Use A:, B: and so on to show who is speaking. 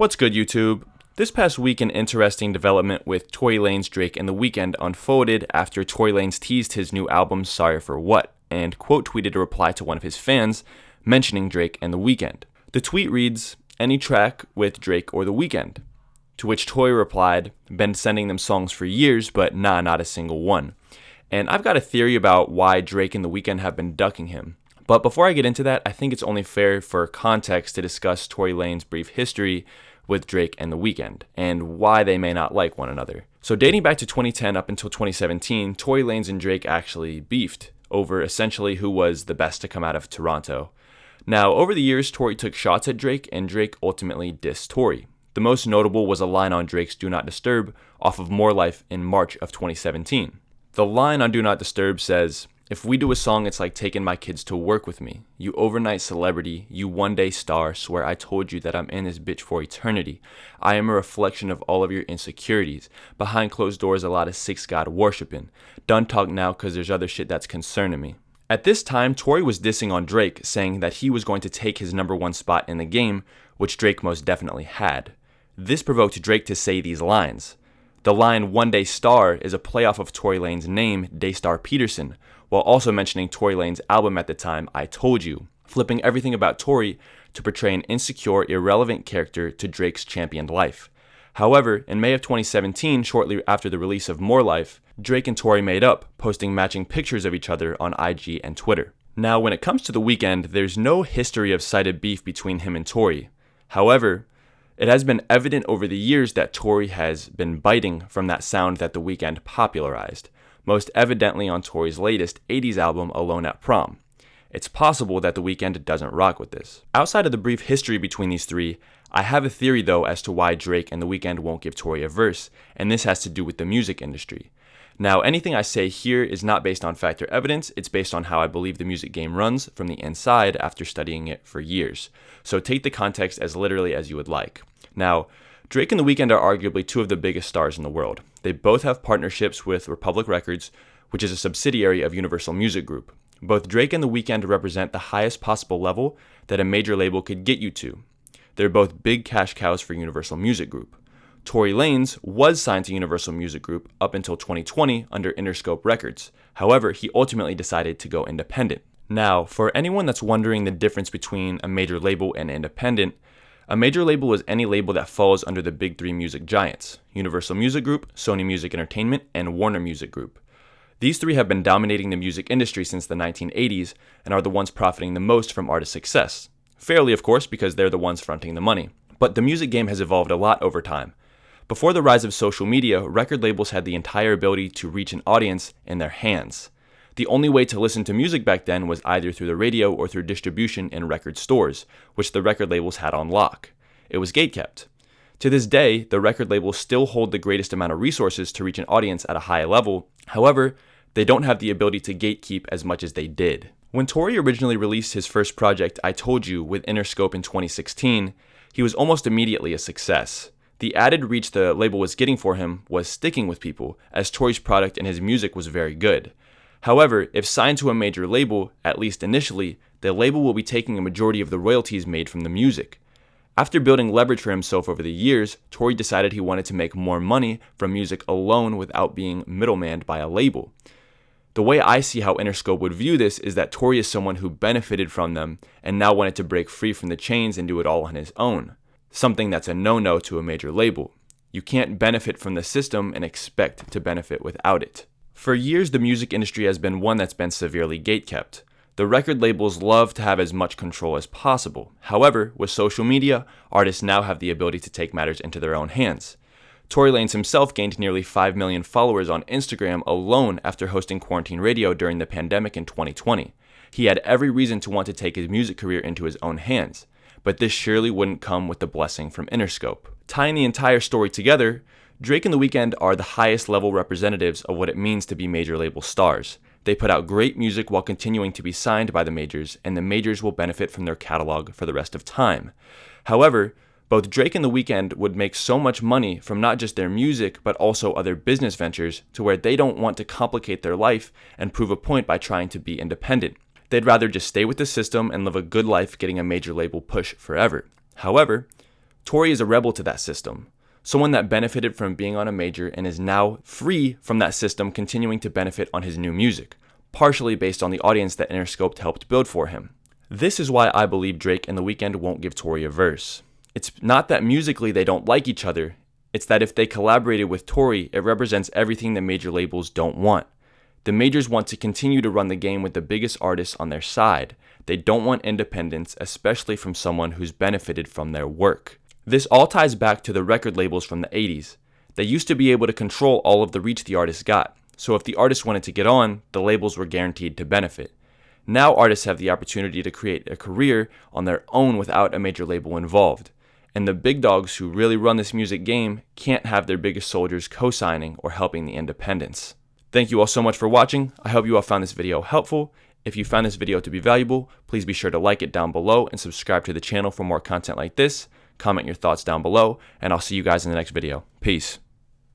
A: What's good, YouTube? This past week, an interesting development with Tory Lanez, Drake, and The Weeknd unfolded after Tory Lanez teased his new album, Sorry for What, and quote tweeted a reply to one of his fans mentioning Drake and The Weeknd. The tweet reads, "Any track with Drake or The Weeknd?" To which Tory replied, "Been sending them songs for years, but not a single one." And I've got a theory about why Drake and The Weeknd have been ducking him. But before I get into that, I think it's only fair for context to discuss Tory Lanez's brief history with Drake and The Weeknd, and why they may not like one another. So dating back to 2010 up until 2017, Tory Lanez and Drake actually beefed over essentially who was the best to come out of Toronto. Now, over the years, Tory took shots at Drake, and Drake ultimately dissed Tory. The most notable was a line on Drake's Do Not Disturb off of More Life in March of 2017. The line on Do Not Disturb says, "If we do a song, it's like taking my kids to work with me. You overnight celebrity, you one day star, swear I told you that I'm in this bitch for eternity. I am a reflection of all of your insecurities. Behind closed doors, a lot of six God worshiping. Done talk now cause there's other shit that's concerning me." At this time, Tory was dissing on Drake, saying that he was going to take his number one spot in the game, which Drake most definitely had. This provoked Drake to say these lines. The line "One Day Star" is a playoff of Tory Lanez's name, Daystar Peterson, while also mentioning Tory Lanez's album at the time, I Told You, flipping everything about Tory to portray an insecure, irrelevant character to Drake's championed life. However, in May of 2017, shortly after the release of More Life, Drake and Tory made up, posting matching pictures of each other on IG and Twitter. Now, when it comes to The Weeknd, there's no history of cited beef between him and Tory. However, it has been evident over the years that Tory has been biting from that sound that The Weeknd popularized, most evidently on Tory's latest 80s album, Alone at Prom. It's possible that The Weeknd doesn't rock with this. Outside of the brief history between these three, I have a theory though as to why Drake and The Weeknd won't give Tory a verse, and this has to do with the music industry. Now, anything I say here is not based on fact or evidence, it's based on how I believe the music game runs from the inside after studying it for years. So take the context as literally as you would like. Now, Drake and The Weeknd are arguably two of the biggest stars in the world. They both have partnerships with Republic Records, which is a subsidiary of Universal Music Group. Both Drake and The Weeknd represent the highest possible level that a major label could get you to. They're both big cash cows for Universal Music Group. Tory Lanez was signed to Universal Music Group up until 2020 under Interscope Records. However, he ultimately decided to go independent. Now, for anyone that's wondering the difference between a major label and independent, a major label is any label that falls under the big three music giants: Universal Music Group, Sony Music Entertainment, and Warner Music Group. These three have been dominating the music industry since the 1980s and are the ones profiting the most from artist success. Fairly, of course, because they're the ones fronting the money. But the music game has evolved a lot over time. Before the rise of social media, record labels had the entire ability to reach an audience in their hands. The only way to listen to music back then was either through the radio or through distribution in record stores, which the record labels had on lock. It was gatekept. To this day, the record labels still hold the greatest amount of resources to reach an audience at a high level. However, they don't have the ability to gatekeep as much as they did. When Tory originally released his first project, I Told You, with Interscope in 2016, he was almost immediately a success. The added reach the label was getting for him was sticking with people, as Tory's product and his music was very good. However, if signed to a major label, at least initially, the label will be taking a majority of the royalties made from the music. After building leverage for himself over the years, Tory decided he wanted to make more money from music alone without being middlemaned by a label. The way I see how Interscope would view this is that Tory is someone who benefited from them and now wanted to break free from the chains and do it all on his own. Something that's a no-no to a major label. You can't benefit from the system and expect to benefit without it. For years, the music industry has been one that's been severely gatekept. The record labels love to have as much control as possible. However, with social media, artists now have the ability to take matters into their own hands. Tory Lanez himself gained nearly 5 million followers on Instagram alone after hosting Quarantine Radio during the pandemic in 2020. He had every reason to want to take his music career into his own hands, but this surely wouldn't come with the blessing from Interscope. Tying the entire story together, Drake and The Weeknd are the highest level representatives of what it means to be major label stars. They put out great music while continuing to be signed by the majors, and the majors will benefit from their catalog for the rest of time. However, both Drake and The Weeknd would make so much money from not just their music, but also other business ventures, to where they don't want to complicate their life and prove a point by trying to be independent. They'd rather just stay with the system and live a good life getting a major label push forever. However, Tory is a rebel to that system, someone that benefited from being on a major and is now free from that system, continuing to benefit on his new music, partially based on the audience that Interscope helped build for him. This is why I believe Drake and The Weeknd won't give Tory a verse. It's not that musically they don't like each other, it's that if they collaborated with Tory, it represents everything the major labels don't want. The majors want to continue to run the game with the biggest artists on their side. They don't want independence, especially from someone who's benefited from their work. This all ties back to the record labels from the 80s. They used to be able to control all of the reach the artists got, so if the artist wanted to get on, the labels were guaranteed to benefit. Now artists have the opportunity to create a career on their own without a major label involved. And the big dogs who really run this music game can't have their biggest soldiers co-signing or helping the independents. Thank you all so much for watching. I hope you all found this video helpful. If you found this video to be valuable, please be sure to like it down below and subscribe to the channel for more content like this. Comment your thoughts down below, and I'll see you guys in the next video. Peace.